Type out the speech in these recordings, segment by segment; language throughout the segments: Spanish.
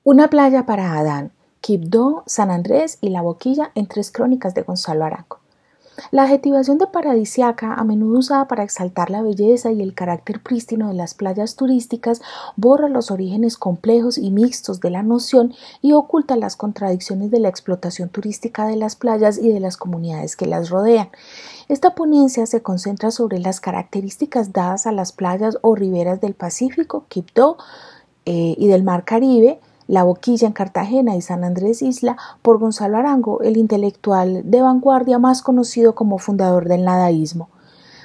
Una playa para Adán, Quibdó, San Andrés y La Boquilla en 3 crónicas de Gonzalo Arango. La adjetivación de paradisiaca, a menudo usada para exaltar la belleza y el carácter prístino de las playas turísticas, borra los orígenes complejos y mixtos de la noción y oculta las contradicciones de la explotación turística de las playas y de las comunidades que las rodean. Esta ponencia se concentra sobre las características dadas a las playas o riberas del Pacífico, Quibdó, y del Mar Caribe, La Boquilla en Cartagena y San Andrés Isla, por Gonzalo Arango, el intelectual de vanguardia más conocido como fundador del nadaísmo.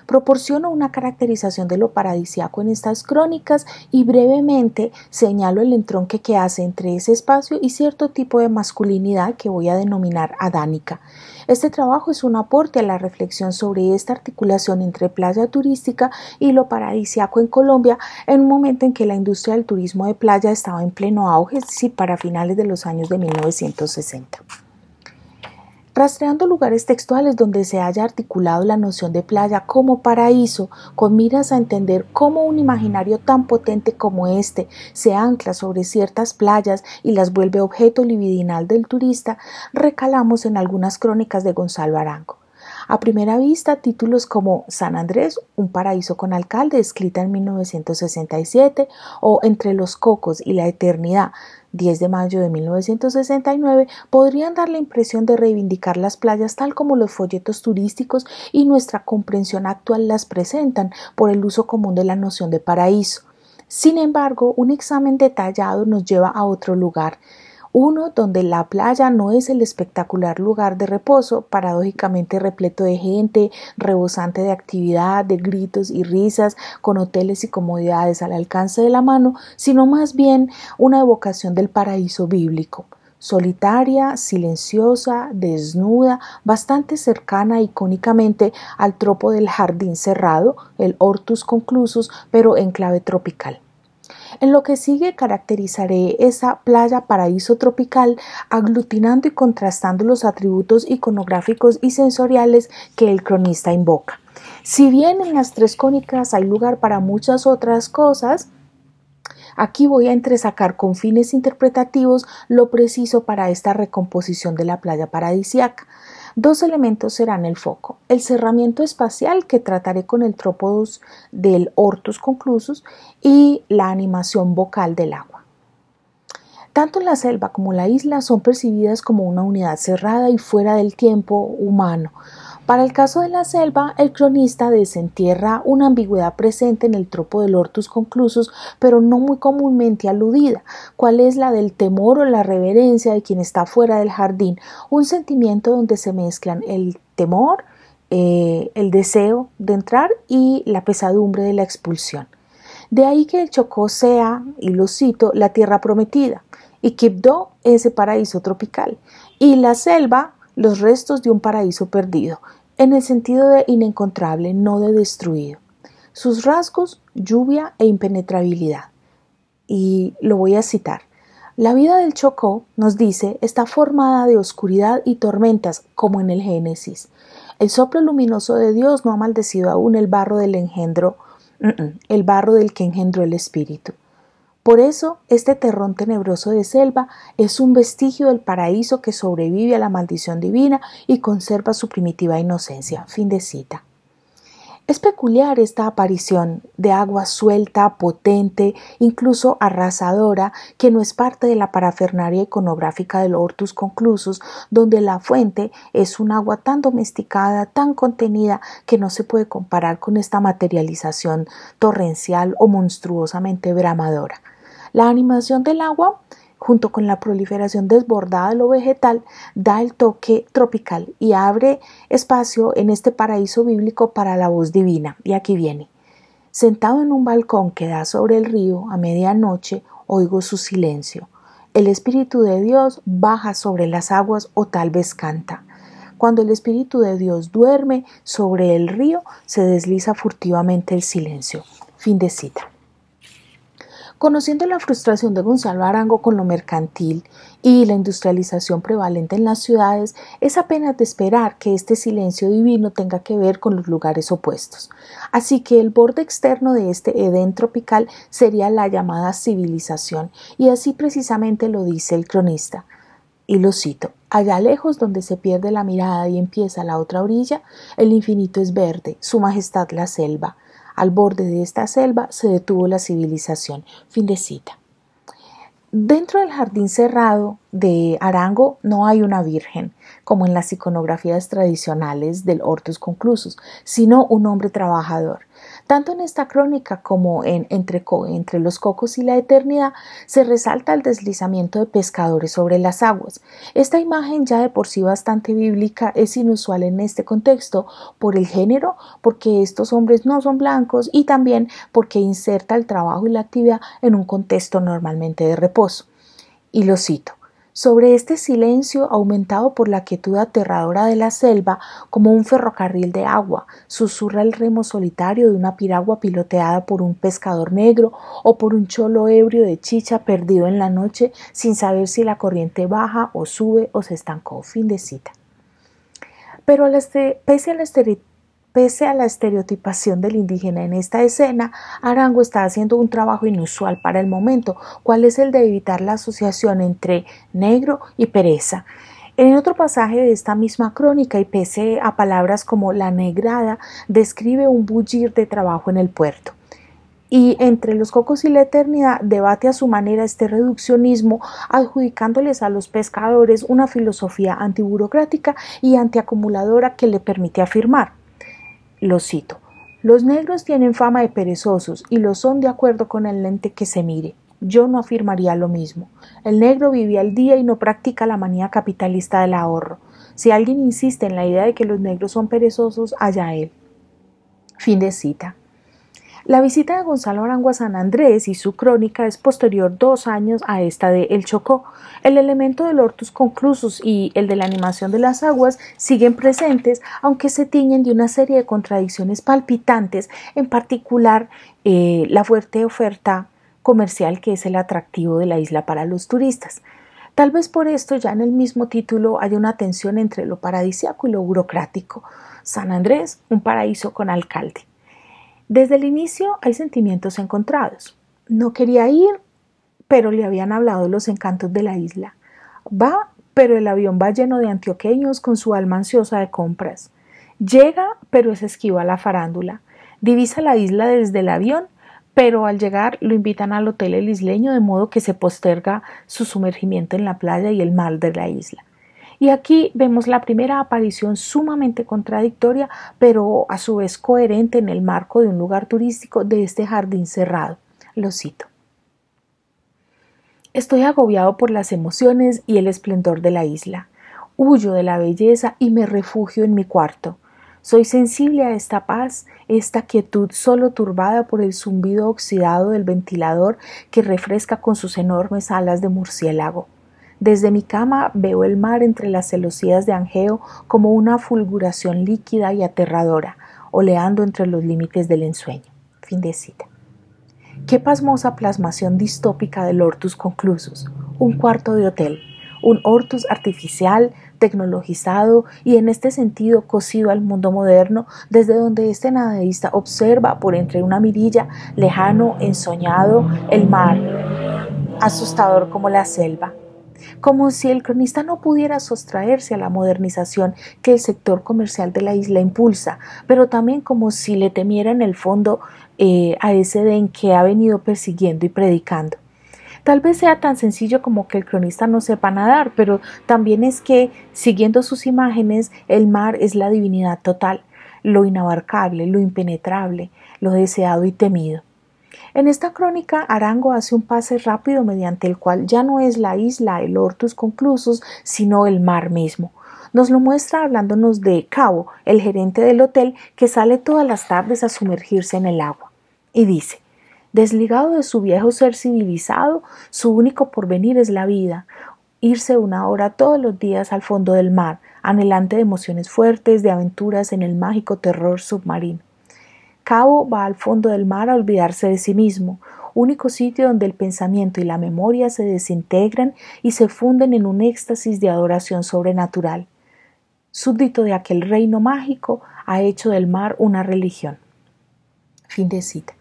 Proporciono una caracterización de lo paradisiaco en estas crónicas y brevemente señalo el entronque que hace entre ese espacio y cierto tipo de masculinidad que voy a denominar adánica. Este trabajo es un aporte a la reflexión sobre esta articulación entre playa turística y lo paradisiaco en Colombia en un momento en que la industria del turismo de playa estaba en pleno auge, es decir, para finales de los años de 1960. Rastreando lugares textuales donde se haya articulado la noción de playa como paraíso, con miras a entender cómo un imaginario tan potente como este se ancla sobre ciertas playas y las vuelve objeto libidinal del turista, recalamos en algunas crónicas de Gonzalo Arango. A primera vista, títulos como San Andrés, un paraíso con alcalde, escrita en 1967, o Entre los cocos y la eternidad, 10 de mayo de 1969, podrían dar la impresión de reivindicar las playas tal como los folletos turísticos y nuestra comprensión actual las presentan por el uso común de la noción de paraíso. Sin embargo, un examen detallado nos lleva a otro lugar, uno donde la playa no es el espectacular lugar de reposo, paradójicamente repleto de gente, rebosante de actividad, de gritos y risas, con hoteles y comodidades al alcance de la mano, sino más bien una evocación del paraíso bíblico. Solitaria, silenciosa, desnuda, bastante cercana icónicamente al tropo del jardín cerrado, el Hortus Conclusus, pero en clave tropical. En lo que sigue caracterizaré esa playa paraíso tropical, aglutinando y contrastando los atributos iconográficos y sensoriales que el cronista invoca. Si bien en las 3 crónicas hay lugar para muchas otras cosas, aquí voy a entresacar con fines interpretativos lo preciso para esta recomposición de la playa paradisiaca. 2 elementos serán el foco: el cerramiento espacial, que trataré con el trópodos del Hortus Conclusus, y la animación vocal del agua. Tanto la selva como la isla son percibidas como una unidad cerrada y fuera del tiempo humano. Para el caso de la selva, el cronista desentierra una ambigüedad presente en el tropo del Hortus Conclusus, pero no muy comúnmente aludida, cuál es la del temor o la reverencia de quien está fuera del jardín, un sentimiento donde se mezclan el temor, el deseo de entrar y la pesadumbre de la expulsión. De ahí que el Chocó sea, y lo cito, la tierra prometida, y Quibdó ese paraíso tropical, y la selva los restos de un paraíso perdido, en el sentido de inencontrable, no de destruido. Sus rasgos, lluvia e impenetrabilidad. Y lo voy a citar. La vida del Chocó, nos dice, está formada de oscuridad y tormentas, como en el Génesis. El soplo luminoso de Dios no ha maldecido aún el barro del engendro, el barro del que engendró el espíritu. Por eso, este terrón tenebroso de selva es un vestigio del paraíso que sobrevive a la maldición divina y conserva su primitiva inocencia. Fin de cita. Es peculiar esta aparición de agua suelta, potente, incluso arrasadora, que no es parte de la parafernaria iconográfica del Hortus Conclusus, donde la fuente es un agua tan domesticada, tan contenida, que no se puede comparar con esta materialización torrencial o monstruosamente bramadora. La animación del agua, junto con la proliferación desbordada de lo vegetal, da el toque tropical y abre espacio en este paraíso bíblico para la voz divina. Y aquí viene. Sentado en un balcón que da sobre el río, a medianoche, oigo su silencio. El Espíritu de Dios baja sobre las aguas o tal vez canta. Cuando el Espíritu de Dios duerme sobre el río, se desliza furtivamente el silencio. Fin de cita. Conociendo la frustración de Gonzalo Arango con lo mercantil y la industrialización prevalente en las ciudades, es apenas de esperar que este silencio divino tenga que ver con los lugares opuestos. Así que el borde externo de este Edén tropical sería la llamada civilización, y así precisamente lo dice el cronista. Y lo cito: allá lejos donde se pierde la mirada y empieza la otra orilla, el infinito es verde, su majestad la selva. Al borde de esta selva se detuvo la civilización. Fin de cita. Dentro del jardín cerrado de Arango no hay una virgen, como en las iconografías tradicionales del Hortus Conclusus, sino un hombre trabajador. Tanto en esta crónica como en Entre los cocos y la eternidad se resalta el deslizamiento de pescadores sobre las aguas. Esta imagen, ya de por sí bastante bíblica, es inusual en este contexto por el género, porque estos hombres no son blancos, y también porque inserta el trabajo y la actividad en un contexto normalmente de reposo. Y lo cito: sobre este silencio aumentado por la quietud aterradora de la selva, como un ferrocarril de agua, susurra el remo solitario de una piragua piloteada por un pescador negro o por un cholo ebrio de chicha perdido en la noche sin saber si la corriente baja o sube o se estancó. Fin de cita. Pero pese a la estereotipación del indígena en esta escena, Arango está haciendo un trabajo inusual para el momento, cual es el de evitar la asociación entre negro y pereza. En otro pasaje de esta misma crónica, y pese a palabras como la negrada, describe un bullir de trabajo en el puerto. Y Entre los cocos y la eternidad debate a su manera este reduccionismo, adjudicándoles a los pescadores una filosofía antiburocrática y antiacumuladora que le permite afirmar. Lo cito: los negros tienen fama de perezosos y lo son de acuerdo con el lente que se mire. Yo no afirmaría lo mismo. El negro vive al día y no practica la manía capitalista del ahorro. Si alguien insiste en la idea de que los negros son perezosos, allá él. Fin de cita. La visita de Gonzalo Arango a San Andrés y su crónica es posterior 2 años a esta de El Chocó. El elemento del Hortus Conclusus y el de la animación de las aguas siguen presentes, aunque se tiñen de una serie de contradicciones palpitantes, en particular la fuerte oferta comercial que es el atractivo de la isla para los turistas. Tal vez por esto ya en el mismo título hay una tensión entre lo paradisíaco y lo burocrático. San Andrés, un paraíso con alcalde. Desde el inicio hay sentimientos encontrados. No quería ir, pero le habían hablado los encantos de la isla. Va, pero el avión va lleno de antioqueños con su alma ansiosa de compras. Llega, pero es esquivo a la farándula. Divisa la isla desde el avión, pero al llegar lo invitan al hotel El Isleño, de modo que se posterga su sumergimiento en la playa y el mar de la isla. Y aquí vemos la primera aparición sumamente contradictoria, pero a su vez coherente en el marco de un lugar turístico de este jardín cerrado. Lo cito: estoy agobiado por las emociones y el esplendor de la isla. Huyo de la belleza y me refugio en mi cuarto. Soy sensible a esta paz, esta quietud solo turbada por el zumbido oxidado del ventilador que refresca con sus enormes alas de murciélago. Desde mi cama veo el mar entre las celosías de Angeo como una fulguración líquida y aterradora, oleando entre los límites del ensueño. Fin de cita. Qué pasmosa plasmación distópica del Hortus Conclusus. Un cuarto de hotel, un Hortus artificial, tecnologizado y en este sentido cosido al mundo moderno, desde donde este nadaísta observa por entre una mirilla, lejano, ensoñado, el mar, asustador como la selva. Como si el cronista no pudiera sustraerse a la modernización que el sector comercial de la isla impulsa, pero también como si le temiera en el fondo a ese Edén que ha venido persiguiendo y predicando. Tal vez sea tan sencillo como que el cronista no sepa nadar, pero también es que, siguiendo sus imágenes, el mar es la divinidad total, lo inabarcable, lo impenetrable, lo deseado y temido. En esta crónica, Arango hace un pase rápido mediante el cual ya no es la isla, el Hortus Conclusus, sino el mar mismo. Nos lo muestra hablándonos de Cabo, el gerente del hotel, que sale todas las tardes a sumergirse en el agua. Y dice: desligado de su viejo ser civilizado, su único porvenir es la vida, irse 1 hora todos los días al fondo del mar, anhelante de emociones fuertes, de aventuras en el mágico terror submarino. Cabo va al fondo del mar a olvidarse de sí mismo, único sitio donde el pensamiento y la memoria se desintegran y se funden en un éxtasis de adoración sobrenatural. Súbdito de aquel reino mágico, ha hecho del mar una religión. Fin de cita.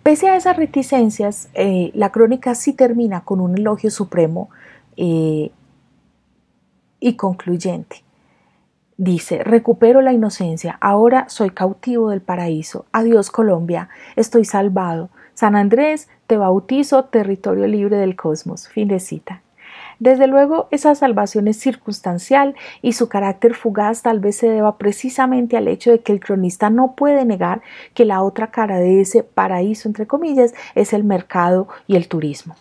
Pese a esas reticencias, la crónica sí termina con un elogio supremo y concluyente. Dice: recupero la inocencia, ahora soy cautivo del paraíso. Adiós Colombia, estoy salvado. San Andrés, te bautizo, territorio libre del cosmos. Fin de cita. Desde luego, esa salvación es circunstancial y su carácter fugaz tal vez se deba precisamente al hecho de que el cronista no puede negar que la otra cara de ese paraíso, entre comillas, es el mercado y el turismo.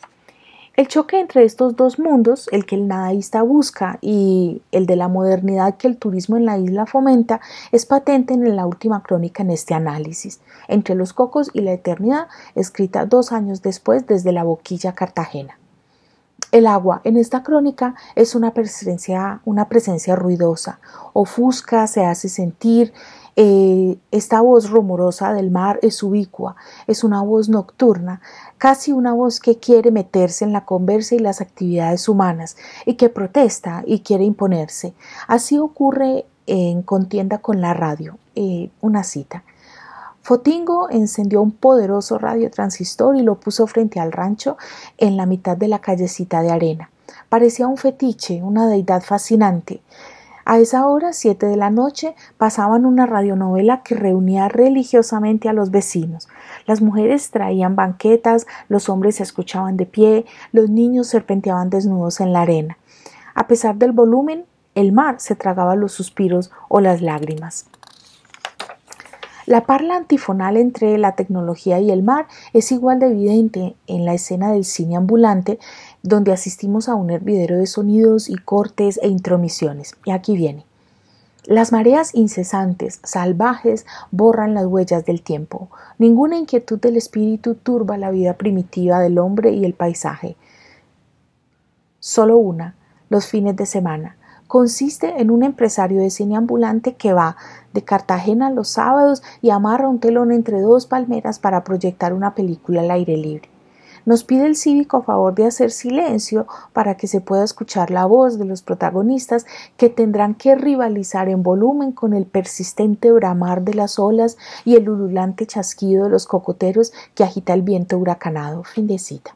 El choque entre estos dos mundos, el que el nadaísta busca y el de la modernidad que el turismo en la isla fomenta, es patente en la última crónica en este análisis, Entre los cocos y la eternidad, escrita 2 años después desde la Boquilla, Cartagena. El agua en esta crónica es una presencia ruidosa, ofusca, se hace sentir. Esta voz rumorosa del mar es ubicua, es una voz nocturna, casi una voz que quiere meterse en la conversa y las actividades humanas y que protesta y quiere imponerse. Así ocurre en contienda con la radio. Una cita. Fotingo encendió un poderoso radiotransistor y lo puso frente al rancho en la mitad de la callecita de arena. Parecía un fetiche, una deidad fascinante. A esa hora, 7 de la noche, pasaban una radionovela que reunía religiosamente a los vecinos. Las mujeres traían banquetas, los hombres se escuchaban de pie, los niños serpenteaban desnudos en la arena. A pesar del volumen, el mar se tragaba los suspiros o las lágrimas. La parla antifonal entre la tecnología y el mar es igual de evidente en la escena del cine ambulante, donde asistimos a un hervidero de sonidos y cortes e intromisiones. Y aquí viene. Las mareas incesantes, salvajes, borran las huellas del tiempo. Ninguna inquietud del espíritu turba la vida primitiva del hombre y el paisaje. Solo una, los fines de semana. Consiste en un empresario de cine ambulante que va de Cartagena los sábados y amarra un telón entre 2 palmeras para proyectar una película al aire libre. Nos pide el cívico favor de hacer silencio para que se pueda escuchar la voz de los protagonistas, que tendrán que rivalizar en volumen con el persistente bramar de las olas y el ululante chasquido de los cocoteros que agita el viento huracanado. Fin de cita.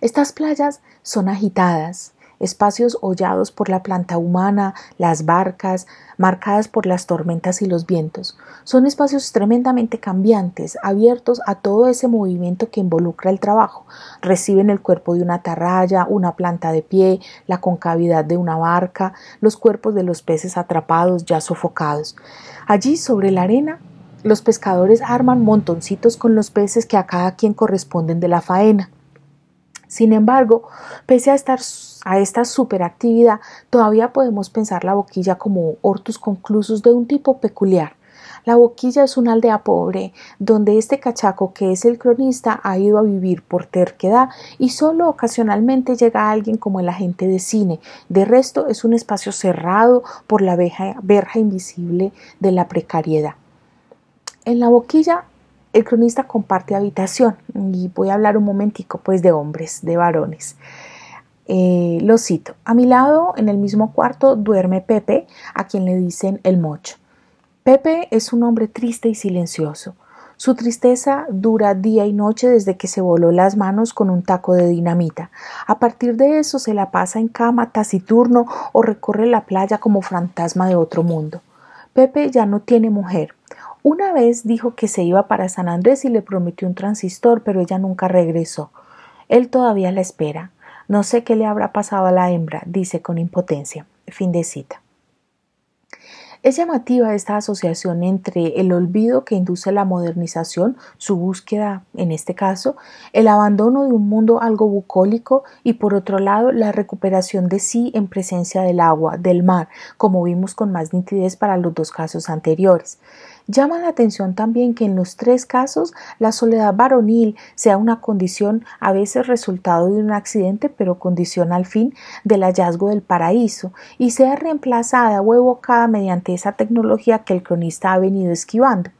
Estas playas son agitadas, espacios hollados por la planta humana, las barcas, marcadas por las tormentas y los vientos. Son espacios tremendamente cambiantes, abiertos a todo ese movimiento que involucra el trabajo. Reciben el cuerpo de una atarraya, una planta de pie, la concavidad de una barca, los cuerpos de los peces atrapados, ya sofocados. Allí, sobre la arena, los pescadores arman montoncitos con los peces que a cada quien corresponden de la faena. Sin embargo, pese a esta superactividad, todavía podemos pensar la Boquilla como hortus conclusus de un tipo peculiar. La Boquilla es una aldea pobre, donde este cachaco que es el cronista ha ido a vivir por terquedad y solo ocasionalmente llega alguien como el agente de cine. De resto es un espacio cerrado por la verja invisible de la precariedad. En la Boquilla el cronista comparte habitación y voy a hablar un momentico pues de hombres, de varones. Lo cito. A mi lado, en el mismo cuarto, duerme Pepe, a quien le dicen el Mocho. Pepe es un hombre triste y silencioso. Su tristeza dura día y noche desde que se voló las manos con un taco de dinamita. A partir de eso se la pasa en cama, taciturno, o recorre la playa como fantasma de otro mundo. Pepe ya no tiene mujer. Una vez dijo que se iba para San Andrés y le prometió un transistor, pero ella nunca regresó. Él todavía la espera. No sé qué le habrá pasado a la hembra, dice con impotencia. Fin de cita. Es llamativa esta asociación entre el olvido que induce la modernización, su búsqueda en este caso, el abandono de un mundo algo bucólico y por otro lado la recuperación de sí en presencia del agua, del mar, como vimos con más nitidez para los 2 casos anteriores. Llama la atención también que en los 3 casos la soledad varonil sea una condición, a veces resultado de un accidente, pero condición al fin del hallazgo del paraíso, y sea reemplazada o evocada mediante esa tecnología que el cronista ha venido esquivando.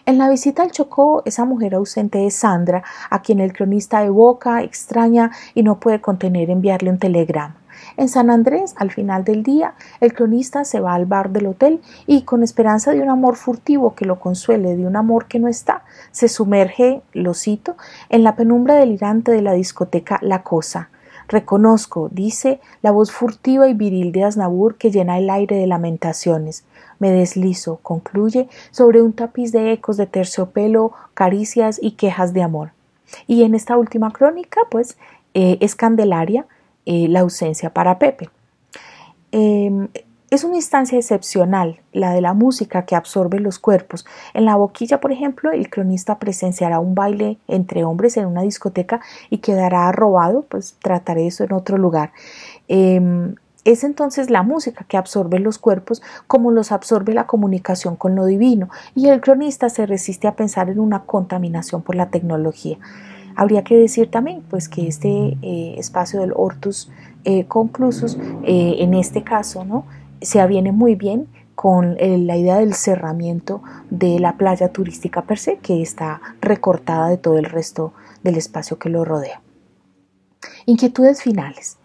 En la visita al Chocó, esa mujer ausente es Sandra, a quien el cronista evoca, extraña y no puede contener enviarle un telegrama. En San Andrés, al final del día, el cronista se va al bar del hotel y, con esperanza de un amor furtivo que lo consuele de un amor que no está, se sumerge, lo cito, en la penumbra delirante de la discoteca La Cosa. Reconozco, dice, la voz furtiva y viril de Aznavour que llena el aire de lamentaciones. Me deslizo, concluye, sobre un tapiz de ecos de terciopelo, caricias y quejas de amor. Y en esta última crónica, pues, es Candelaria, la ausencia para Pepe. Es una instancia excepcional, la de la música que absorbe los cuerpos. En La Boquilla, por ejemplo, el cronista presenciará un baile entre hombres en una discoteca y quedará robado, pues trataré eso en otro lugar. Es entonces la música que absorbe los cuerpos como los absorbe la comunicación con lo divino, y el cronista se resiste a pensar en una contaminación por la tecnología. Habría que decir también pues, que este espacio del Hortus Conclusus, en este caso, ¿no?, se aviene muy bien con la idea del cerramiento de la playa turística per se, que está recortada de todo el resto del espacio que lo rodea. Inquietudes finales.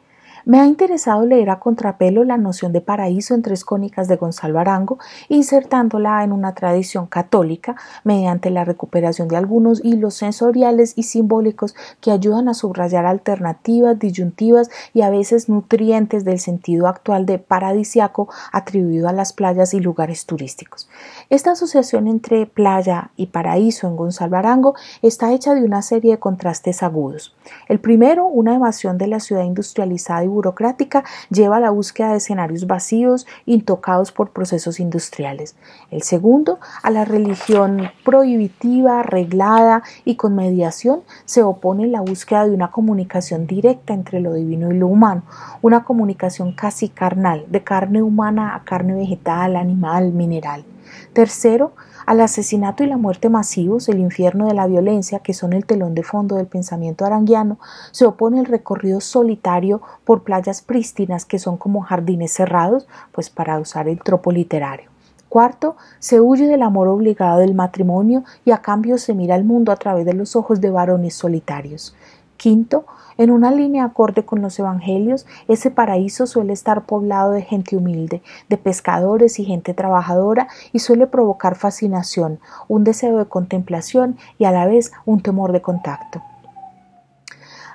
Me ha interesado leer a contrapelo la noción de paraíso en Tres Crónicas de Gonzalo Arango, insertándola en una tradición católica mediante la recuperación de algunos hilos sensoriales y simbólicos que ayudan a subrayar alternativas, disyuntivas y a veces nutrientes del sentido actual de paradisiaco atribuido a las playas y lugares turísticos. Esta asociación entre playa y paraíso en Gonzalo Arango está hecha de una serie de contrastes agudos. El primero, una evasión de la ciudad industrializada y burocrática, lleva a la búsqueda de escenarios vacíos, intocados por procesos industriales. El segundo, a la religión prohibitiva, reglada y con mediación, se opone la búsqueda de una comunicación directa entre lo divino y lo humano, una comunicación casi carnal, de carne humana a carne vegetal, animal, mineral. Tercero, al asesinato y la muerte masivos, el infierno de la violencia, que son el telón de fondo del pensamiento aranguiano, se opone el recorrido solitario por playas prístinas que son como jardines cerrados, pues para usar el tropo literario. Cuarto, se huye del amor obligado del matrimonio y a cambio se mira al mundo a través de los ojos de varones solitarios. Quinto, en una línea acorde con los evangelios, ese paraíso suele estar poblado de gente humilde, de pescadores y gente trabajadora, y suele provocar fascinación, un deseo de contemplación y a la vez un temor de contacto.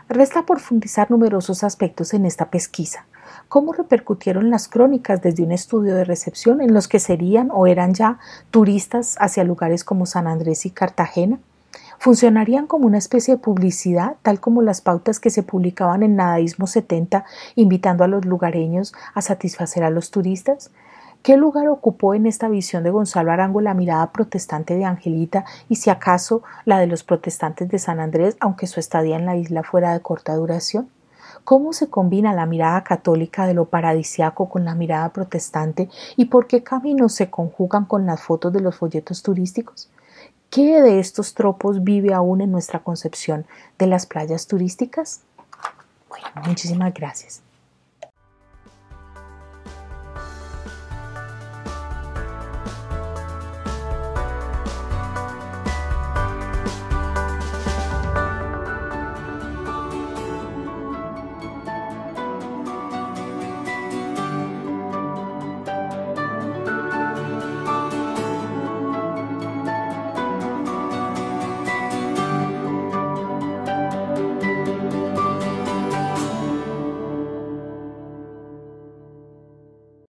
Resta profundizar numerosos aspectos en esta pesquisa. ¿Cómo repercutieron las crónicas desde un estudio de recepción en los que serían o eran ya turistas hacia lugares como San Andrés y Cartagena? ¿Funcionarían como una especie de publicidad, tal como las pautas que se publicaban en Nadaísmo 70, invitando a los lugareños a satisfacer a los turistas? ¿Qué lugar ocupó en esta visión de Gonzalo Arango la mirada protestante de Angelita y, si acaso, la de los protestantes de San Andrés, aunque su estadía en la isla fuera de corta duración? ¿Cómo se combina la mirada católica de lo paradisiaco con la mirada protestante y por qué caminos se conjugan con las fotos de los folletos turísticos? ¿Qué de estos tropos vive aún en nuestra concepción de las playas turísticas? Bueno, muchísimas gracias.